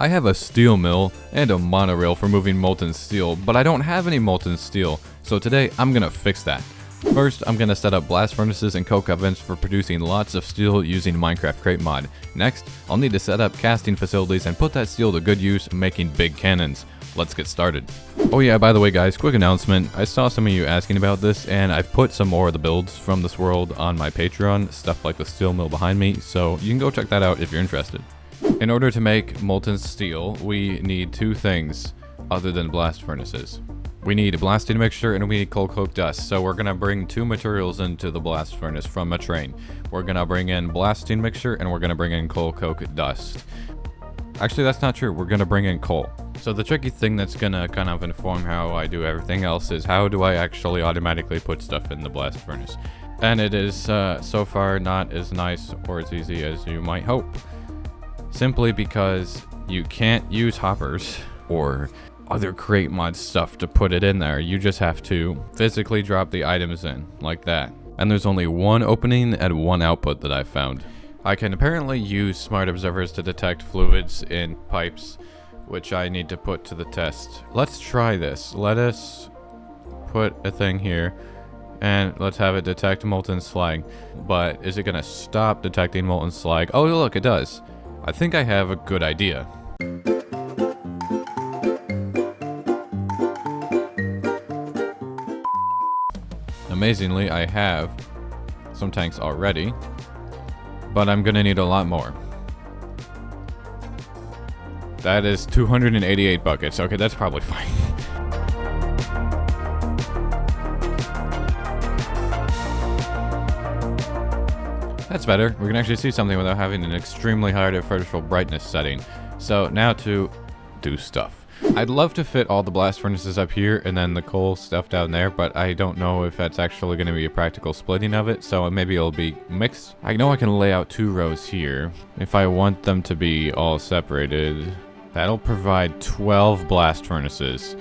I have a steel mill and a monorail for moving molten steel, but I don't have any molten steel, so today I'm gonna fix that. First, I'm gonna set up blast furnaces and coke ovens for producing lots of steel using Minecraft Crate mod. Next, I'll need to set up casting facilities and put that steel to good use making big cannons. Let's get started. Oh yeah, by the way guys, quick announcement. I saw some of you asking about this, and I've put some more of the builds from this world on my Patreon, stuff like the steel mill behind me, so you can go check that out if you're interested. In order to make molten steel, we need two things other than blast furnaces. We need a blasting mixture and we need coal coke dust, so we're gonna bring two materials into the blast furnace from a train. We're gonna bring in blasting mixture and we're gonna bring in coal coke dust. Actually, that's not true. We're gonna bring in coal. So the tricky thing that's gonna kind of inform how I do everything else is how do I actually automatically put stuff in the blast furnace? And it is so far not as nice or as easy as you might hope. Simply because you can't use hoppers or other crate mod stuff to put it in there. You just have to physically drop the items in like that. And there's only one opening and one output that I found. I can apparently use smart observers to detect fluids in pipes, which I need to put to the test. Let's try this. Let us put a thing here and let's have it detect molten slag. But is it gonna stop detecting molten slag? Oh look, it does. I think I have a good idea. Amazingly, I have some tanks already, but I'm gonna need a lot more. That is 288 buckets. Okay, that's probably fine. That's better. We can actually see something without having an extremely high artificial brightness setting. So now to do stuff. I'd love to fit all the blast furnaces up here and then the coal stuff down there, but I don't know if that's actually going to be a practical splitting of it, so maybe it'll be mixed. I know I can lay out two rows here. If I want them to be all separated, that'll provide 12 blast furnaces.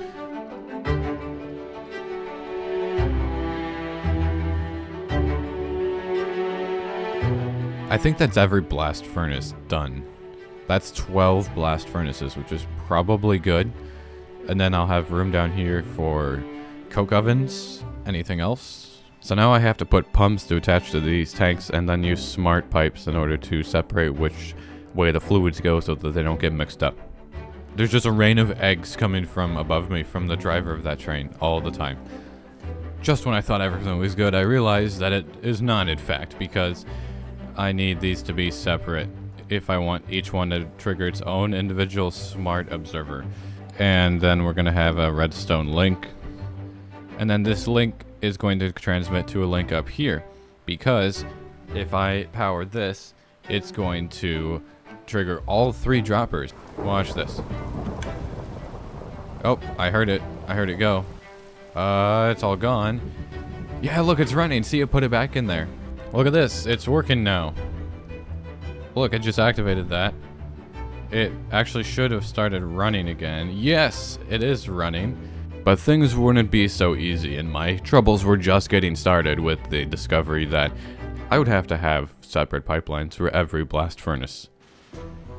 I think that's every blast furnace done. That's 12 blast furnaces, which is probably good. And then I'll have room down here for coke ovens. Anything else? So now I have to put pumps to attach to these tanks and then use smart pipes in order to separate which way the fluids go so that they don't get mixed up. There's just a rain of eggs coming from above me from the driver of that train all the time. Just when I thought everything was good, I realized that it is not in fact, because I need these to be separate if I want each one to trigger its own individual smart observer. And then we're gonna have a redstone link. And then this link is going to transmit to a link up here, because if I power this, it's going to trigger all three droppers. Watch this. Oh, I heard it. I heard it go. It's all gone. Yeah, look, it's running. See, it put it back in there. Look at this, it's working now. Look, I just activated that. It actually should have started running again. Yes, it is running. But things wouldn't be so easy, and my troubles were just getting started with the discovery that I would have to have separate pipelines for every blast furnace.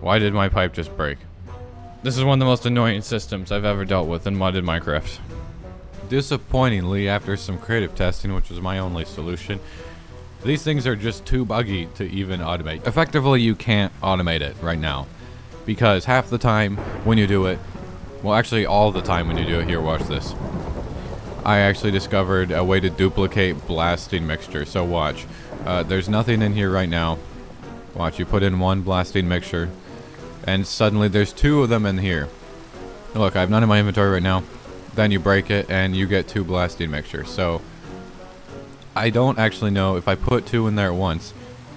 Why did my pipe just break? This is one of the most annoying systems I've ever dealt with in modded Minecraft. Disappointingly, after some creative testing, which was my only solution, these things are just too buggy to even automate. Effectively, you can't automate it right now, because half the time when you do it, well actually all the time when you do it, here, watch this. I actually discovered a way to duplicate blasting mixture, so watch. There's nothing in here right now. Watch, you put in one blasting mixture, and suddenly there's two of them in here. Look, I have none in my inventory right now. Then you break it, and you get two blasting mixtures, so I don't actually know if I put two in there at once,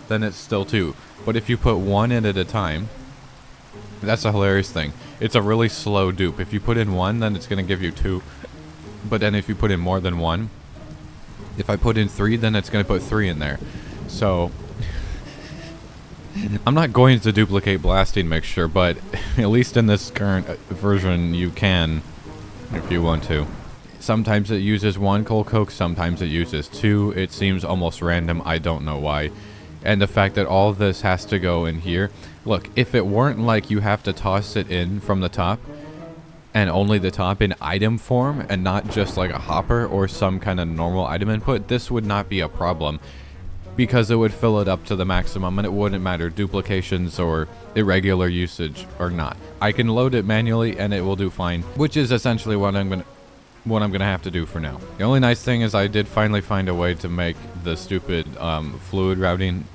then it's still two. But if you put one in at a time, that's a hilarious thing. It's a really slow dupe. If you put in one, then it's going to give you two. But then if you put in more than one, if I put in three, then it's going to put three in there. So I'm not going to duplicate blasting mixture, but at least in this current version, you can if you want to. Sometimes it uses one coal coke, sometimes it uses two. It seems almost random. I don't know why. and the fact that all this has to go in here. Look, if it weren't like you have to toss it in from the top, and only the top in item form, and not just like a hopper or some kind of normal item input, this would not be a problem. Because it would fill it up to the maximum, and it wouldn't matter duplications or irregular usage or not. I can load it manually and it will do fine, which is essentially what I'm gonna have to do for now. The only nice thing is I did finally find a way to make the stupid fluid routing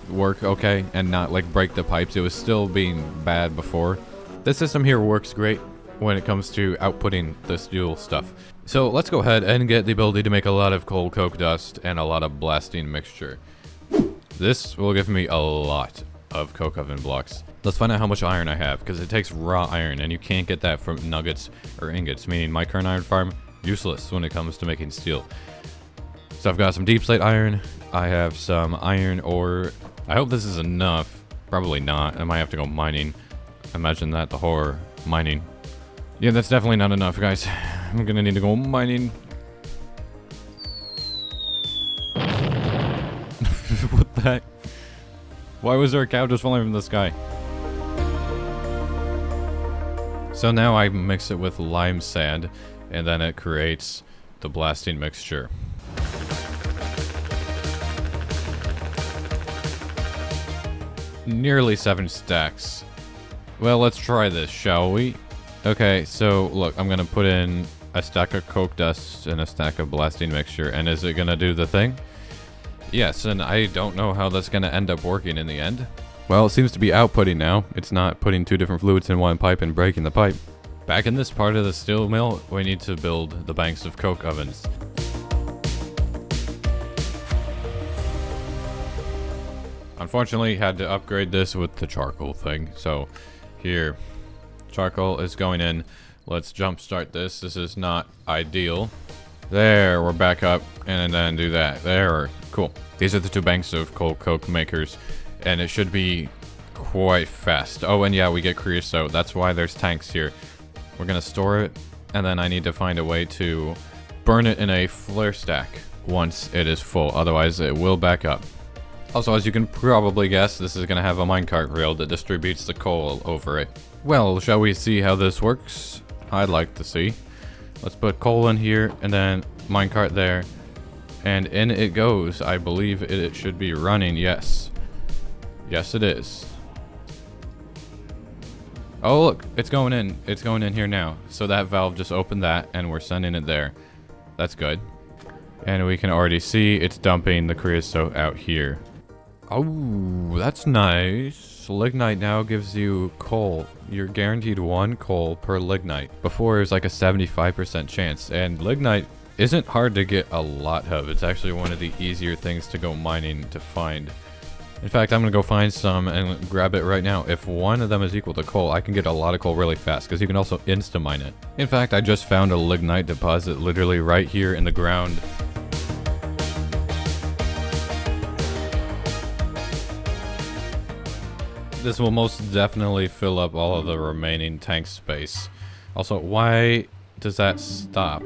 work okay and not like break the pipes. It was still being bad before. This system here works great when it comes to outputting the steel stuff. So let's go ahead and get the ability to make a lot of coal coke dust and a lot of blasting mixture. This will give me a lot of coke oven blocks. Let's find out how much iron I have, because it takes raw iron, and you can't get that from nuggets or ingots, meaning my current iron farm, useless when it comes to making steel. So I've got some deep slate iron, I have some iron ore. I hope this is enough. Probably not. I might have to go mining. Imagine that, the horror. Mining. Yeah, that's definitely not enough, guys. I'm gonna need to go mining. What the heck? Why was there a cow just falling from the sky? So now I mix it with lime sand, and then it creates the blasting mixture. Nearly 7 stacks. Well, let's try this, shall we? Okay, so look, I'm gonna put in a stack of coke dust and a stack of blasting mixture, and is it gonna do the thing? Yes, and I don't know how that's gonna end up working in the end. Well, it seems to be outputting now. It's not putting 2 different fluids in one pipe and breaking the pipe. Back in this part of the steel mill, we need to build the banks of coke ovens. Unfortunately, had to upgrade this with the charcoal thing, so here. Charcoal is going in. Let's jumpstart this. This is not ideal. There, we're back up, and then do that. There, cool. These are the 2 banks of coal coke makers, and it should be quite fast. Oh, and yeah, we get creosote. That's why there's tanks here. We're gonna store it, and then I need to find a way to burn it in a flare stack once it is full. Otherwise, it will back up. Also, as you can probably guess, this is gonna have a minecart rail that distributes the coal over it. Well, shall we see how this works? I'd like to see. Let's put coal in here, and then minecart there. And in it goes. I believe it should be running, yes. Yes, it is. Oh, look, it's going in. It's going in here now. So that valve just opened that, and we're sending it there. That's good. And we can already see it's dumping the creosote out here. Oh, that's nice. Lignite now gives you coal. You're guaranteed 1 coal per lignite. Before it was like a 75% chance, and lignite isn't hard to get a lot of. It's actually one of the easier things to go mining to find. In fact, I'm gonna go find some and grab it right now. If one of them is equal to coal, I can get a lot of coal really fast, because you can also insta-mine it. In fact, I just found a lignite deposit literally right here in the ground. This will most definitely fill up all of the remaining tank space. Also, why does that stop?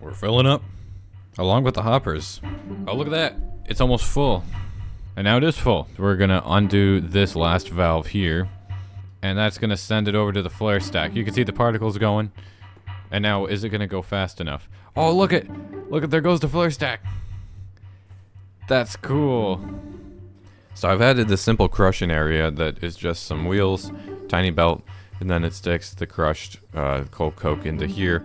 We're filling up, along with the hoppers. Oh, look at that. It's almost full. And now it is full. We're gonna undo this last valve here, and that's gonna send it over to the flare stack. You can see the particles going. And now, is it gonna go fast enough? Oh, look at, there goes the flare stack. That's cool. So I've added the simple crushing area that is just some wheels, tiny belt, and then it sticks the crushed coal coke into here.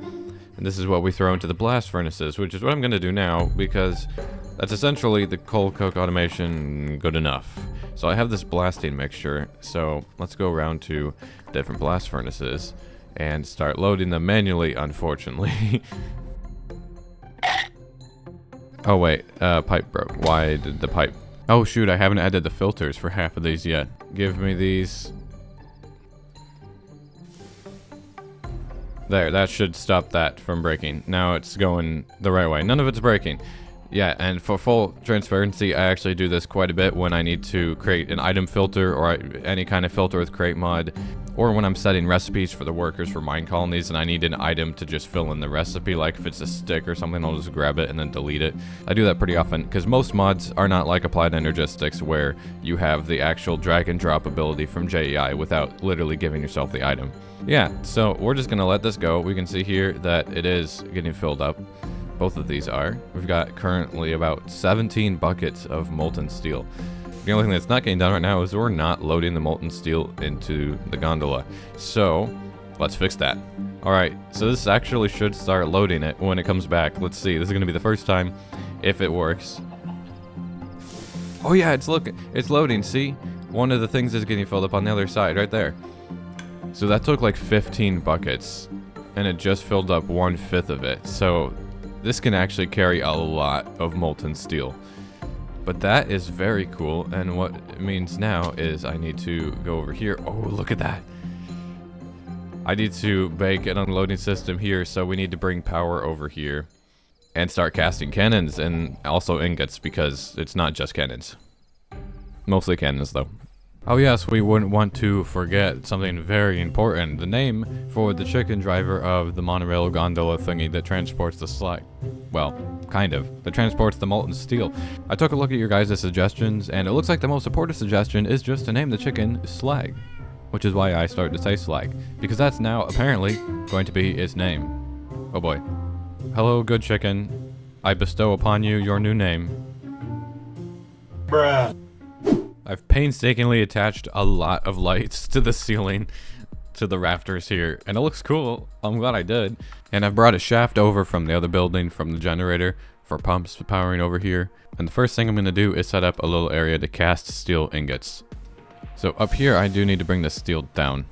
And this is what we throw into the blast furnaces, which is what I'm going to do now, because that's essentially the coal coke automation good enough. So I have this blasting mixture, so let's go around to different blast furnaces and start loading them manually, unfortunately. Oh wait, pipe broke. Why did the pipe... Oh shoot, I haven't added the filters for half of these yet. Give me these. There, that should stop that from breaking. Now it's going the right way. None of it's breaking. Yeah, and for full transparency, I actually do this quite a bit when I need to create an item filter or any kind of filter with crate mod. Or when I'm setting recipes for the workers for mine colonies and I need an item to just fill in the recipe, like if it's a stick or something, I'll just grab it and then delete it. I do that pretty often because most mods are not like Applied Energistics where you have the actual drag and drop ability from JEI without literally giving yourself the item. Yeah, so we're just gonna let this go. We can see here that it is getting filled up. Both of these are. We've got currently about 17 buckets of molten steel. The only thing that's not getting done right now is we're not loading the molten steel into the gondola. So, let's fix that. Alright, so this actually should start loading it when it comes back. Let's see, this is going to be the first time if it works. Oh yeah, it's loading, see? One of the things is getting filled up on the other side, right there. So that took like 15 buckets, and it just filled up 1/5 of it. So, this can actually carry a lot of molten steel. But that is very cool, and what it means now is I need to go over here. Oh, look at that. I need to make an unloading system here, so we need to bring power over here and start casting cannons and also ingots, because it's not just cannons. Mostly cannons, though. Oh yes, we wouldn't want to forget something very important. The name for the chicken driver of the monorail gondola thingy that transports the slag. Well, kind of. That transports the molten steel. I took a look at your guys' suggestions, and it looks like the most supportive suggestion is just to name the chicken Slag. Which is why I started to say Slag. Because that's now, apparently, going to be its name. Oh boy. Hello, good chicken. I bestow upon you your new name. Bruh. I've painstakingly attached a lot of lights to the ceiling, to the rafters here, and it looks cool. I'm glad I did. And I've brought a shaft over from the other building, from the generator, for pumps powering over here. And the first thing I'm going to do is set up a little area to cast steel ingots. So up here, I do need to bring the steel down.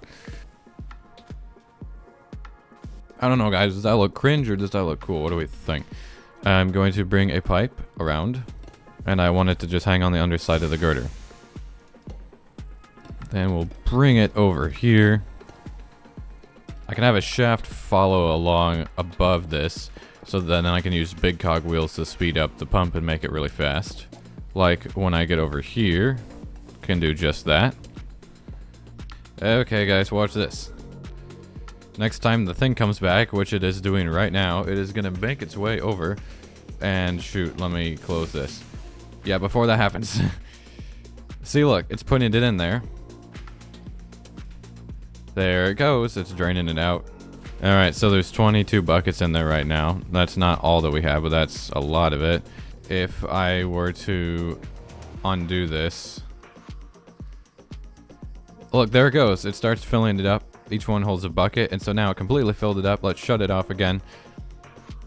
I don't know, guys. Does that look cringe or does that look cool? What do we think? I'm going to bring a pipe around, and I want it to just hang on the underside of the girder. Then we'll bring it over here. I can have a shaft follow along above this, so then I can use big cog wheels to speed up the pump and make it really fast. Like when I get over here, can do just that. Okay guys, watch this. Next time the thing comes back, which it is doing right now, it is gonna make its way over. And shoot, let me close this. Yeah, before that happens. See, look, it's putting it in there. There it goes. It's draining it out. Alright, so there's 22 buckets in there right now. That's not all that we have, but that's a lot of it. If I were to undo this... Look, there it goes. It starts filling it up. Each one holds a bucket, and so now it completely filled it up. Let's shut it off again.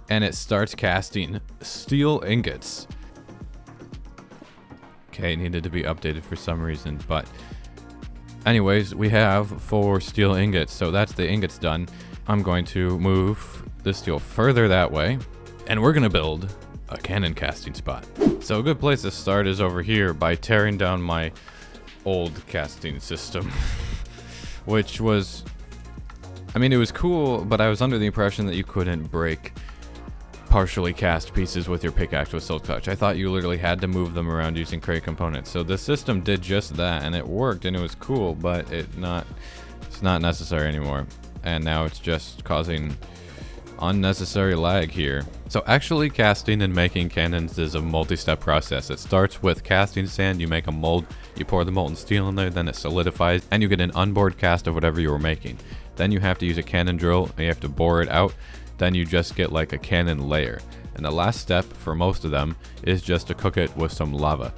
And it starts casting steel ingots. Okay, it needed to be updated for some reason, but... Anyways, we have 4 steel ingots, so that's the ingots done. I'm going to move the steel further that way, and we're going to build a cannon casting spot. So a good place to start is over here by tearing down my old casting system, which was, I mean, it was cool, but I was under the impression that you couldn't break partially cast pieces with your pickaxe with Silk Touch. I thought you literally had to move them around using crate components. So the system did just that, and it worked, and it was cool, but it's not necessary anymore. And now it's just causing unnecessary lag here. So actually casting and making cannons is a multi-step process. It starts with casting sand, you make a mold, you pour the molten steel in there, then it solidifies, and you get an onboard cast of whatever you were making. Then you have to use a cannon drill, and you have to bore it out. Then you just get like a cannon layer. And the last step for most of them is just to cook it with some lava.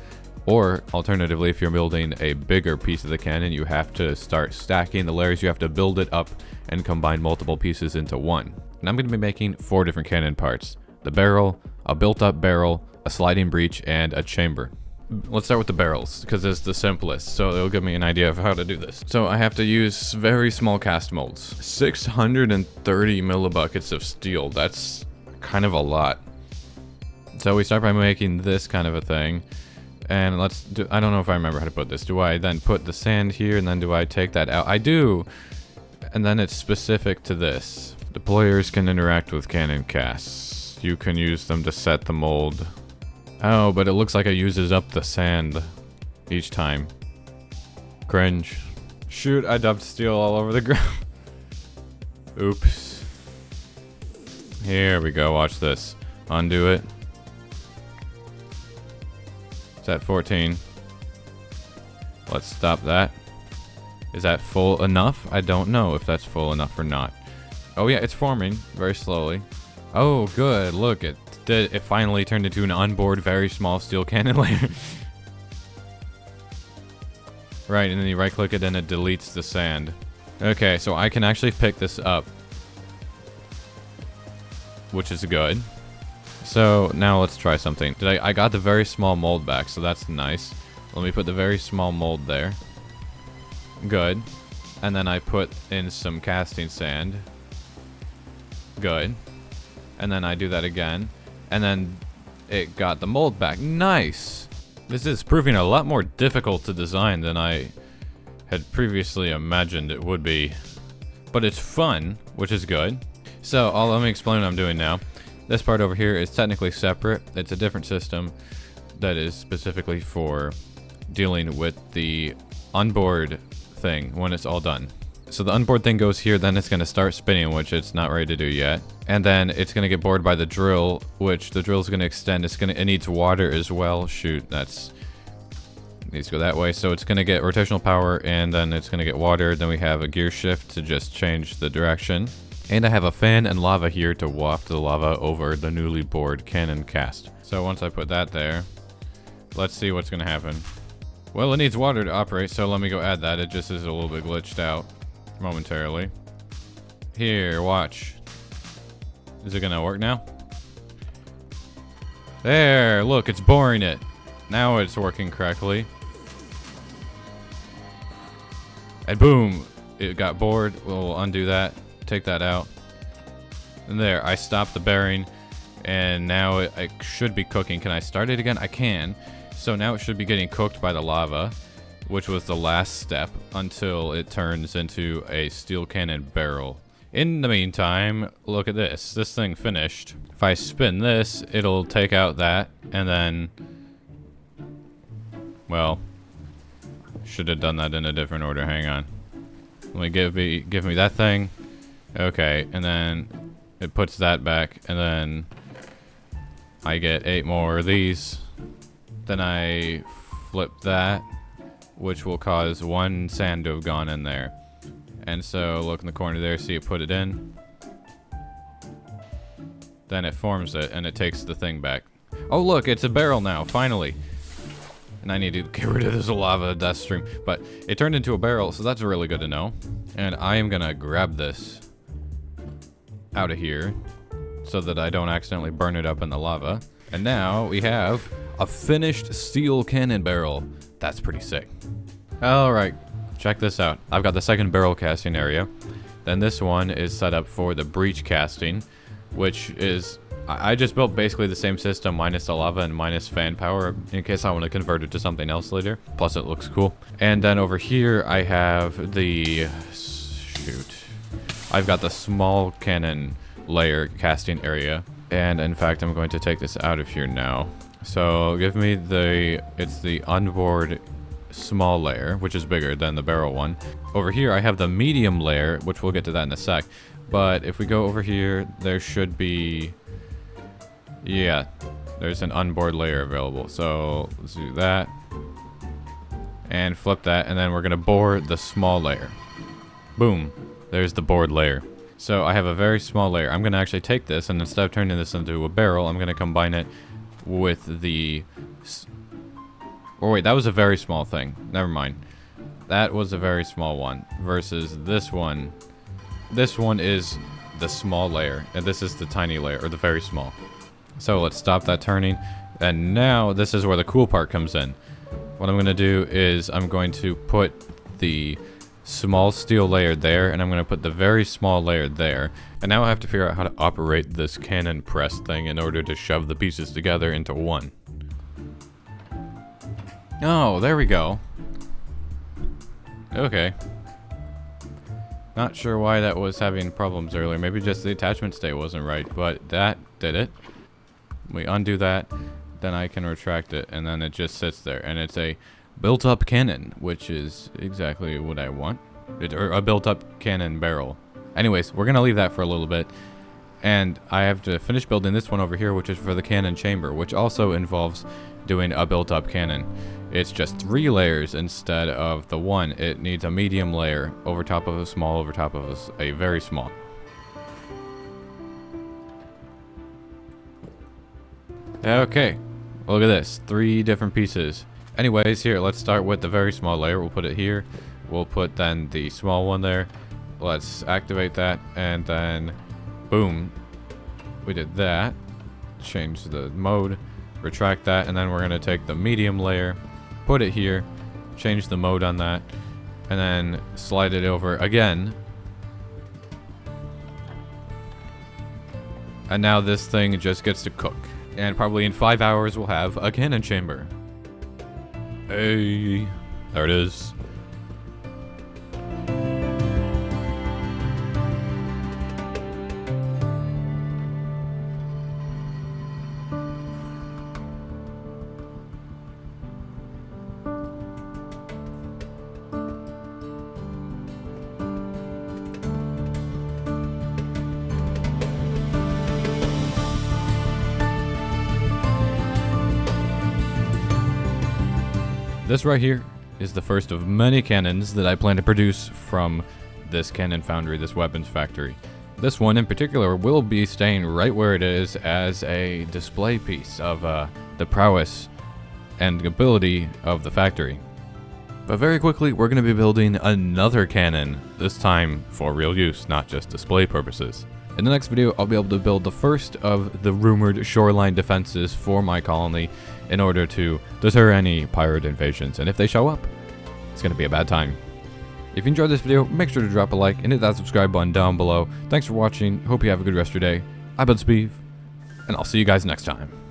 Or alternatively, if you're building a bigger piece of the cannon, you have to start stacking the layers. You have to build it up and combine multiple pieces into one. And I'm going to be making 4 different cannon parts. The barrel, a built-up barrel, a sliding breech, and a chamber. Let's start with the barrels, because it's the simplest, so it'll give me an idea of how to do this. So I have to use very small cast molds. 630 millibuckets of steel, that's kind of a lot. So we start by making this kind of a thing. And let's do, I don't know if I remember how to put this. Do I then put the sand here, and then do I take that out? I do! And then it's specific to this. Deployers can interact with cannon casts. You can use them to set the mold. Oh, but it looks like it uses up the sand each time. Cringe. Shoot, I dumped steel all over the ground. Oops. Here we go, watch this. Undo it. It's at 14. Let's stop that. Is that full enough? I don't know if that's full enough or not. Oh yeah, it's forming very slowly. Oh good, look, it finally turned into an onboard very small steel cannon layer. Right, and then you right click it and it deletes the sand. Okay, so I can actually pick this up, which is good. So now let's try something. I got the very small mold back, so that's nice. Let me put the very small mold there. Good. And then I put in some casting sand. Good. And then I do that again. And then it got the mold back. Nice! This is proving a lot more difficult to design than I had previously imagined it would be. But it's fun, which is good. So, let me explain what I'm doing now. This part over here is technically separate. It's a different system that is specifically for dealing with the onboard thing when it's all done. So the onboard thing goes here, then it's going to start spinning, which it's not ready to do yet. And then it's going to get bored by the drill, which the drill is going to extend. It needs water as well. Shoot, needs to go that way. So it's going to get rotational power, and then it's going to get water. Then we have a gear shift to just change the direction. And I have a fan and lava here to waft the lava over the newly bored cannon cast. So once I put that there, let's see what's going to happen. Well, it needs water to operate, so let me go add that. It just is a little bit glitched out momentarily. Here, watch. Is it gonna work now? There, look, it's boring it. Now it's working correctly. And boom, it got bored. We'll undo that, take that out. And there, I stopped the bearing, and now it should be cooking. Can I start it again? I can. So now it should be getting cooked by the lava, which was the last step until it turns into a steel cannon barrel. In the meantime, look at this. This thing finished. If I spin this, it'll take out that, and then, well, should have done that in a different order. Hang on. Let me give me that thing. Okay, and then it puts that back, and then I get 8 more of these. Then I flip that, which will cause 1 sand to have gone in there. And so look in the corner there, see it put it in. Then it forms it and it takes the thing back. Oh look, it's a barrel now, finally. And I need to get rid of this lava death stream. But it turned into a barrel, so that's really good to know. And I am gonna grab this out of here so that I don't accidentally burn it up in the lava. And now we have a finished steel cannon barrel. That's pretty sick. Alright, check this out. I've got the second barrel casting area. Then this one is set up for the breach casting, which is... I just built basically the same system minus the lava and minus fan power in case I want to convert it to something else later. Plus it looks cool. And then over here I have the... shoot. I've got the small cannon layer casting area. And in fact, I'm going to take this out of here now. So give me it's the onboard small layer, which is bigger than the barrel one. Over here, I have the medium layer, which we'll get to that in a sec. But if we go over here, there should be, yeah, there's an onboard layer available. So let's do that and flip that. And then we're going to bore the small layer. Boom. There's the bored layer. So I have a very small layer. I'm going to actually take this, and instead of turning this into a barrel, I'm going to combine it with the... Oh wait, that was a very small thing. Never mind. That was a very small one. Versus this one. This one is the small layer. And this is the tiny layer, or the very small. So let's stop that turning. And now this is where the cool part comes in. What I'm going to do is I'm going to put the small steel layer there, and I'm going to put the very small layer there. And now I have to figure out how to operate this cannon press thing in order to shove the pieces together into one. Oh, there we go. Okay. Not sure why that was having problems earlier. Maybe just the attachment state wasn't right, but that did it. We undo that, then I can retract it, and then it just sits there. And it's a built-up cannon, which is exactly what I want. Or a built-up cannon barrel. Anyways, we're going to leave that for a little bit. And I have to finish building this one over here, which is for the cannon chamber, which also involves doing a built-up cannon. It's just 3 layers instead of the 1. It needs a medium layer over top of a small, over top of a very small. Okay, look at this. 3 different pieces. Anyways, here, let's start with the very small layer. We'll put it here. We'll put then the small one there. Let's activate that, and then boom, we did that. Change the mode, retract that, and then we're gonna take the medium layer, put it here, change the mode on that, and then slide it over again. And now this thing just gets to cook. And probably in 5 hours we'll have a cannon chamber. Hey, there it is. This right here is the first of many cannons that I plan to produce from this cannon foundry, this weapons factory. This one in particular will be staying right where it is as a display piece of the prowess and ability of the factory. But very quickly, we're going to be building another cannon, this time for real use, not just display purposes. In the next video, I'll be able to build the first of the rumored shoreline defenses for my colony in order to deter any pirate invasions, and if they show up, it's going to be a bad time. If you enjoyed this video, make sure to drop a like and hit that subscribe button down below. Thanks for watching, hope you have a good rest of your day. I've been Sbeev, and I'll see you guys next time.